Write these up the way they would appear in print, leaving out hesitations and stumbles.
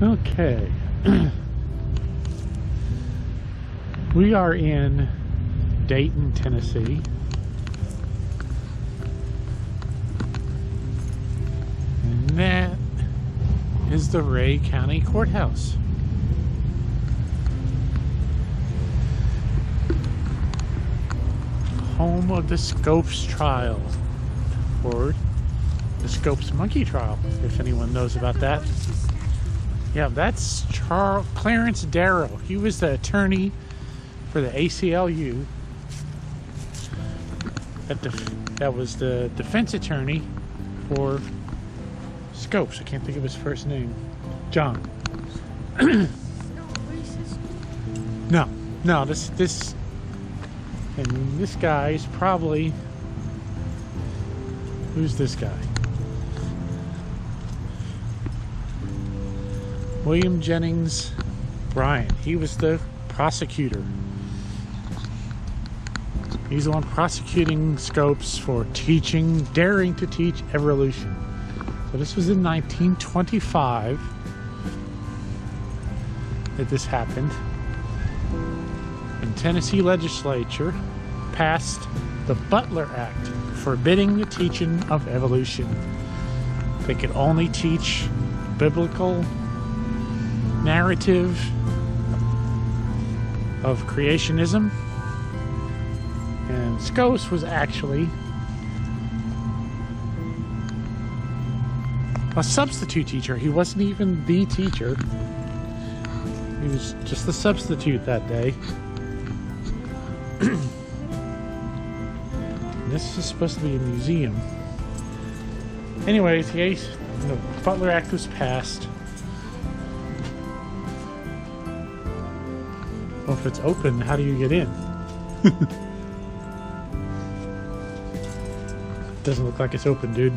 Okay. We are in Dayton, Tennessee. And that is the Ray County Courthouse. Home of the Scopes trial, or the Scopes monkey trial, if anyone knows about that. Yeah, that's Clarence Darrow. He was the attorney for the ACLU. That was the defense attorney for Scopes. I can't think of his first name. John. No, this and this guy is probably, who's this guy? William Jennings Bryan. He was the prosecutor. He's the one prosecuting Scopes for daring to teach evolution. So this was in 1925 that this happened. And Tennessee legislature passed the Butler Act, forbidding the teaching of evolution. They could only teach biblical narrative of creationism. And Scopes was actually a substitute teacher. He wasn't even the teacher. He was just the substitute that day. This is supposed to be a museum. Anyways, the Butler Act was passed. Well, if it's open, how do you get in? Doesn't look like it's open, dude.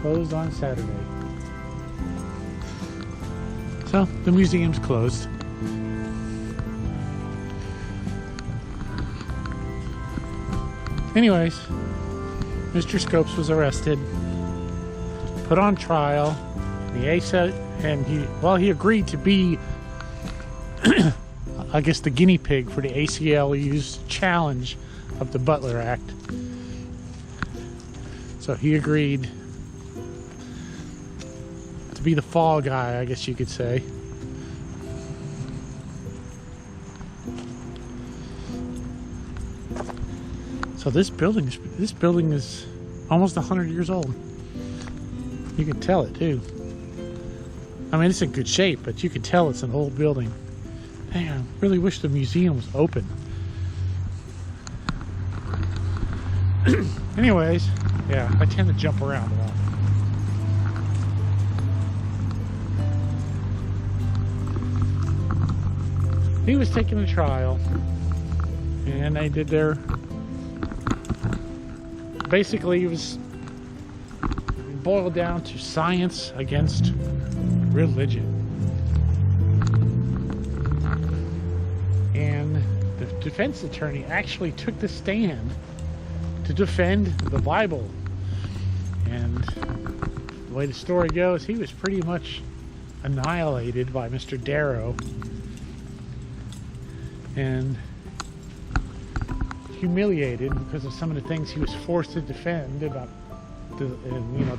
Closed on Saturday. So, the museum's closed. Anyways, Mr. Scopes was arrested, put on trial. He agreed to be, I guess, the guinea pig for the ACLU's challenge of the Butler Act. So he agreed to be the fall guy, I guess you could say. So this building is almost 100 years old. You can tell it too. I mean, it's in good shape, but you can tell it's an old building. Man, I really wish the museum was open. Anyways, yeah, I tend to jump around a lot. He was taking a trial, and they did their... Basically, it was boiled down to science against religion. And the defense attorney actually took the stand to defend the Bible. And the way the story goes, he was pretty much annihilated by Mr. Darrow and humiliated because of some of the things he was forced to defend about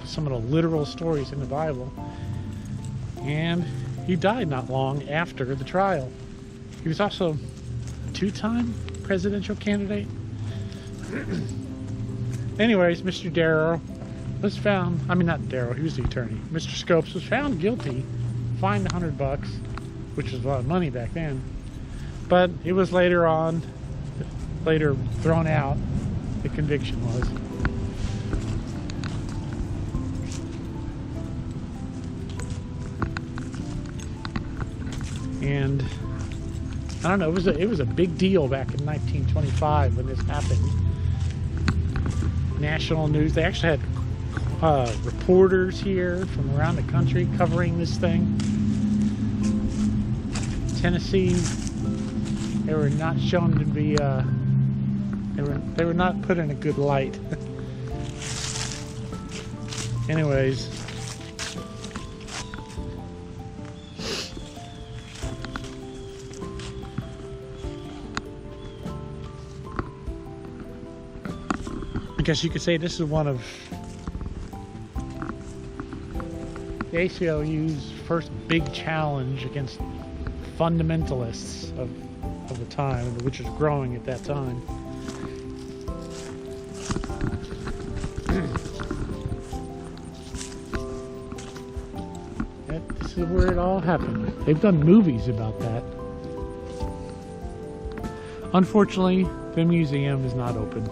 some of the literal stories in the Bible. And he died not long after the trial. He was also a two-time presidential candidate. Anyways, Mr. Darrow was found, not Darrow, he was the attorney. Mr. Scopes was found guilty, fined $100, which was a lot of money back then. But it was later thrown out, the conviction was. And I don't know, it was a big deal back in 1925 when this happened. National news, they actually had reporters here from around the country covering this thing. Tennessee, they were not shown to be they were not put in a good light. Anyways, I guess you could say this is one of the ACLU's first big challenge against fundamentalists of the time, which was growing at that time. This is where it all happened. They've done movies about that. Unfortunately, the museum is not open.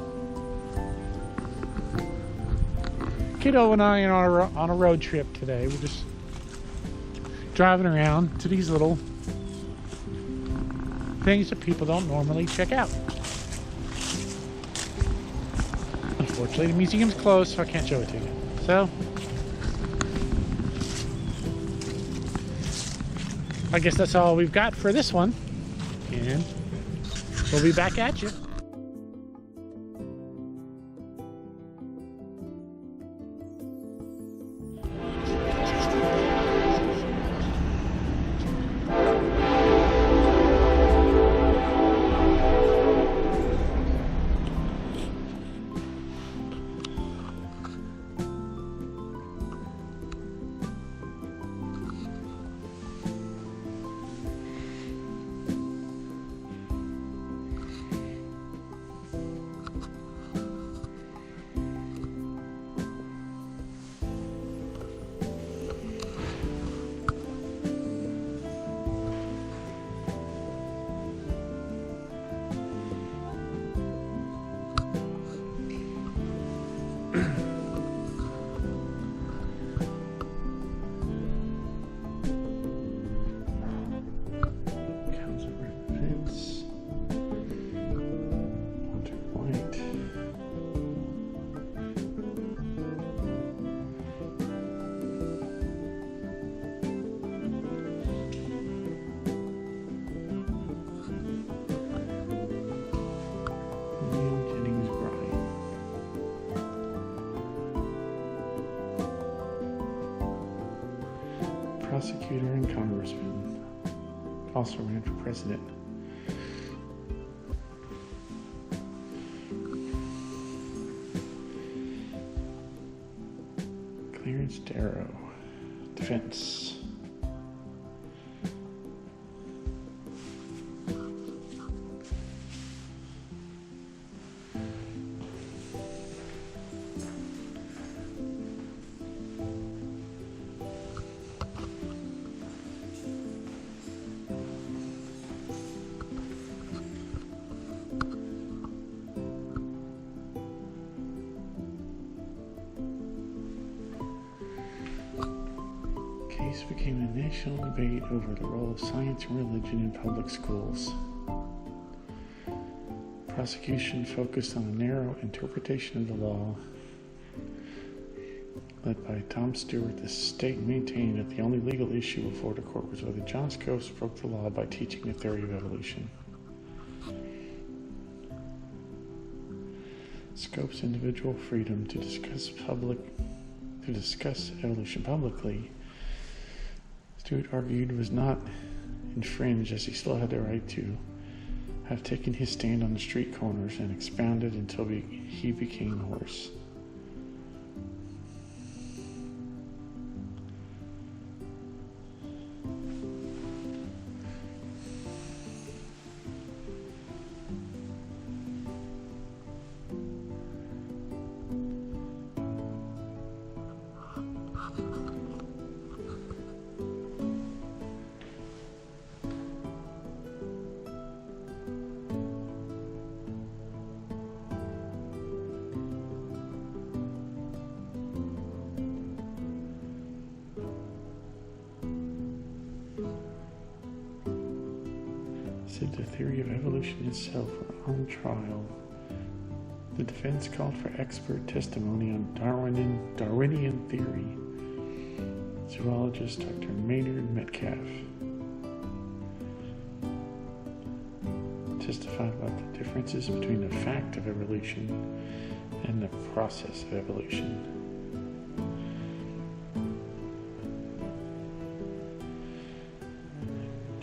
Kiddo and I are on a road trip today. We're just driving around to these little things that people don't normally check out. Unfortunately, the museum's closed, so I can't show it to you. So, I guess that's all we've got for this one. And we'll be back at you. Prosecutor and congressman. Also ran for president. Clarence Darrow. Defense. Case became a national debate over the role of science and religion in public schools. Prosecution focused on a narrow interpretation of the law. Led by Tom Stewart, the state maintained that the only legal issue before the court was whether John Scopes broke the law by teaching the theory of evolution. Scopes' individual freedom to discuss evolution publicly, Stewart argued, was not infringed, as he still had the right to have taken his stand on the street corners and expounded until he became hoarse. Said the theory of evolution itself were on trial. The defense called for expert testimony on Darwinian theory. Zoologist Dr. Maynard Metcalf testified about the differences between the fact of evolution and the process of evolution.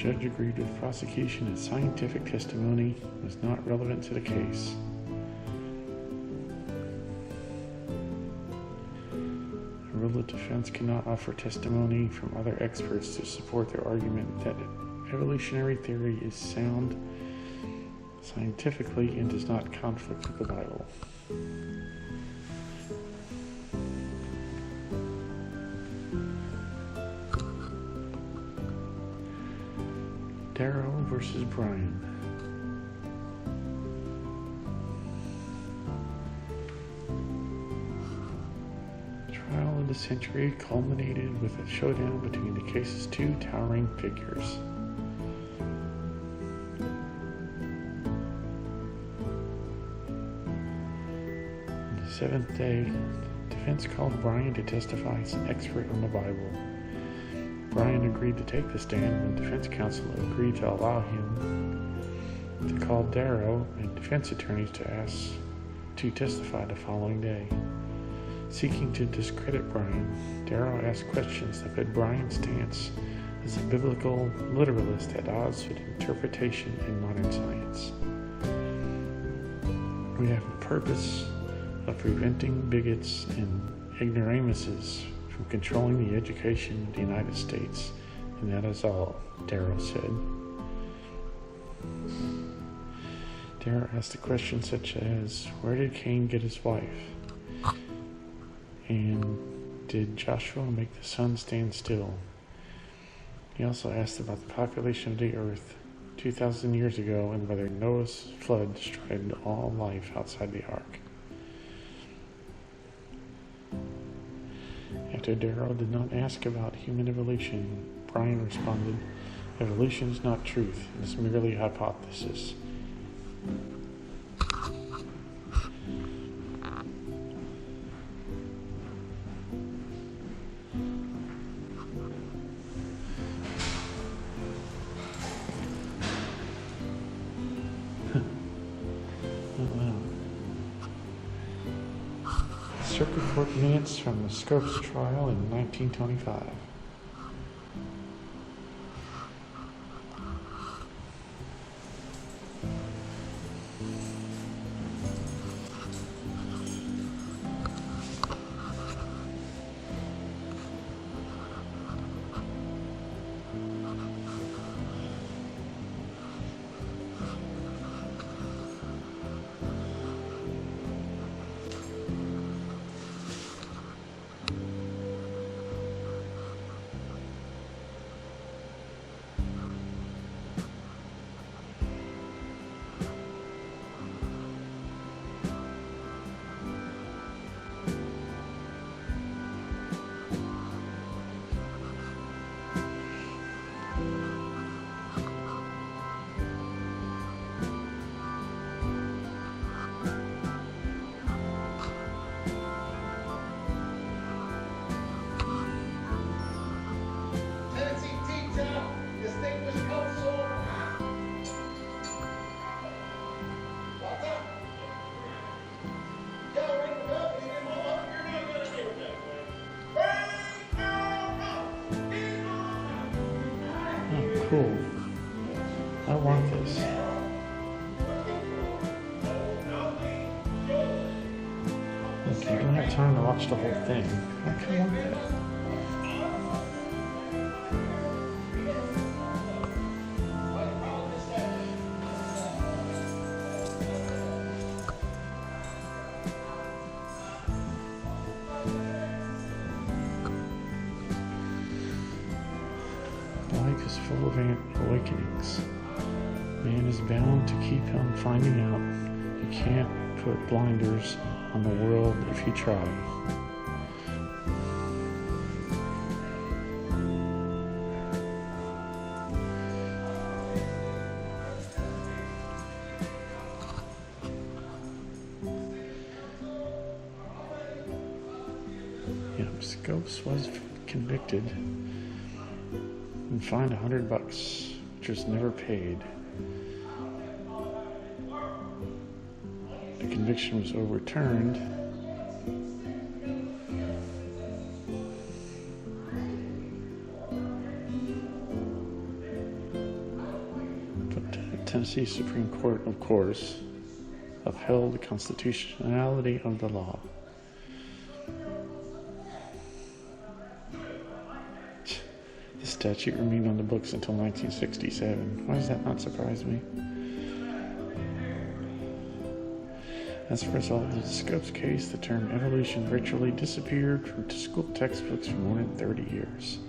judge agreed with the prosecution that scientific testimony was not relevant to the case. The rule of defense cannot offer testimony from other experts to support their argument that evolutionary theory is sound scientifically and does not conflict with the Bible. Darrow versus Brian. The trial of the century culminated with a showdown between the case's two towering figures. On the seventh day, the defense called Brian to testify as an expert on the Bible. Brian agreed to take the stand when defense counsel agreed to allow him to call Darrow and defense attorneys to testify the following day. Seeking to discredit Brian, Darrow asked questions that put Brian's stance as a biblical literalist at odds with interpretation in modern science. We have the purpose of preventing bigots and ignoramuses from controlling the education of the United States, and that is all, Darrow said. Darrow asked a question such as, where did Cain get his wife? And did Joshua make the sun stand still? He also asked about the population of the earth 2,000 years ago and whether Noah's flood destroyed all life outside the ark. After Darrow did not ask about human evolution, Brian responded, evolution is not truth, it is merely a hypothesis. Circuit Court minutes from the Scopes trial in 1925. Cool. I want this. Look, you don't have time to watch the whole thing. I kind of want that. Life is full of awakenings. Man is bound to keep on finding out. You can't put blinders on the world if you try. Scopes was convicted and fined $100, which was never paid. The conviction was overturned. Tennessee Supreme Court, of course, upheld the constitutionality of the law. The statute remained on the books until 1967. Why does that not surprise me? As a result of the Scopes case, the term evolution virtually disappeared from school textbooks for more than 30 years.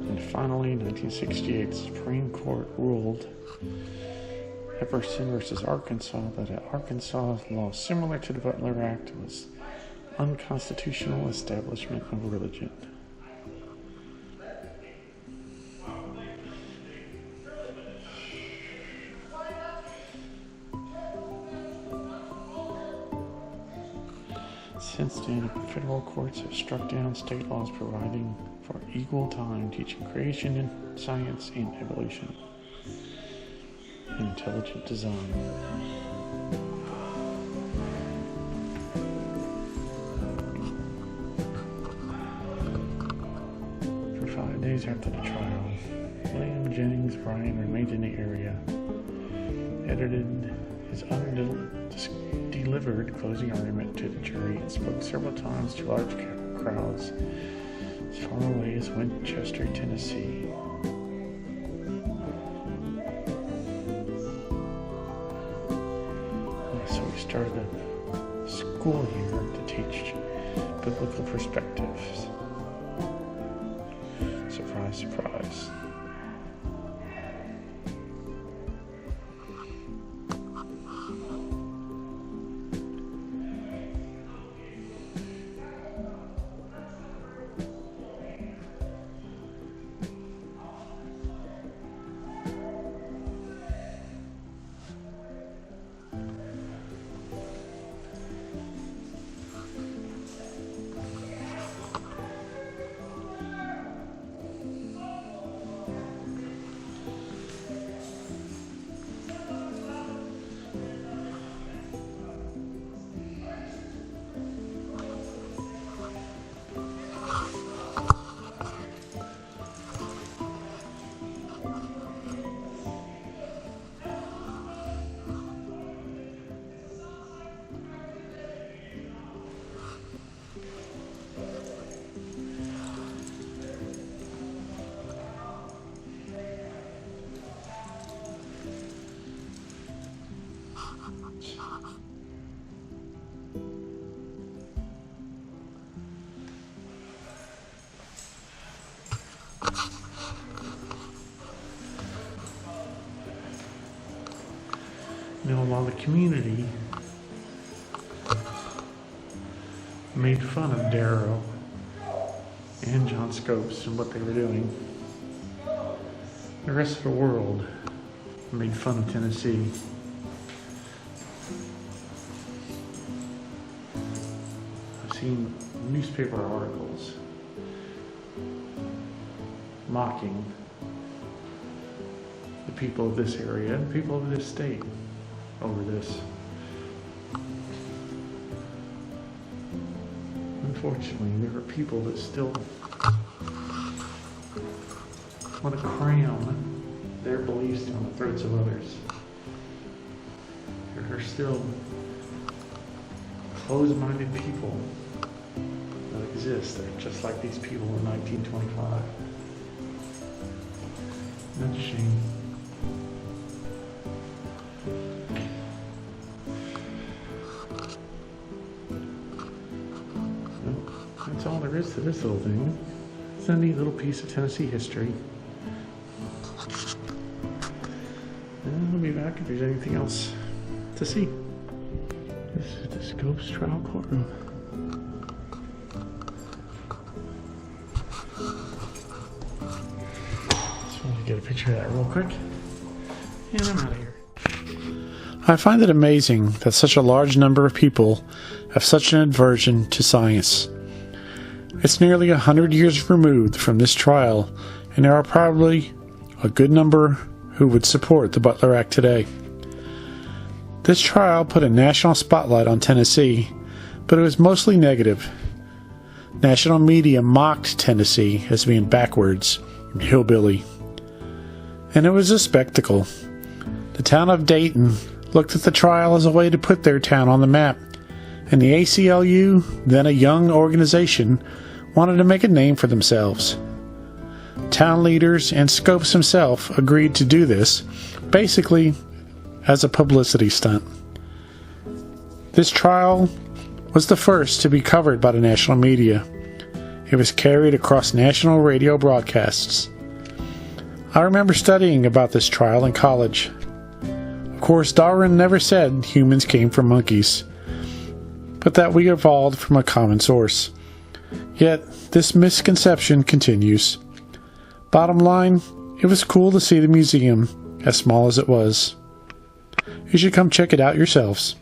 And finally, in 1968, the Supreme Court ruled Epperson versus Arkansas that an Arkansas law similar to the Butler Act was unconstitutional establishment of religion. Since then, federal courts have struck down state laws providing for equal time teaching creation and science and evolution and intelligent design. For 5 days after the trial, William Jennings Bryan remained in the area, edited his delivered closing argument to the jury, and spoke several times to large crowds as far away as Winchester, Tennessee. So he started a school here to teach biblical perspectives. Surprise, surprise. Now, while the community made fun of Darrow and John Scopes and what they were doing, the rest of the world made fun of Tennessee. I've seen newspaper articles mocking the people of this area and people of this state over this. Unfortunately, there are people that still want to cram their beliefs down the throats of others. There are still closed-minded people that exist that are just like these people in 1925. That's a shame. That's all there is to this little thing. It's a neat little piece of Tennessee history. And I'll be back if there's anything else to see. This is the Scopes trial courtroom. Just wanted to get a picture of that real quick. And I'm out of here. I find it amazing that such a large number of people have such an aversion to science. It's nearly 100 years removed from this trial, and there are probably a good number who would support the Butler Act today. This trial put a national spotlight on Tennessee, but it was mostly negative. National media mocked Tennessee as being backwards hillbilly. And it was a spectacle. The town of Dayton looked at the trial as a way to put their town on the map, and the ACLU, then a young organization, wanted to make a name for themselves. Town leaders and Scopes himself agreed to do this, basically as a publicity stunt. This trial was the first to be covered by the national media. It was carried across national radio broadcasts. I remember studying about this trial in college. Of course, Darwin never said humans came from monkeys, but that we evolved from a common source. Yet, this misconception continues. Bottom line, it was cool to see the museum, as small as it was. You should come check it out yourselves.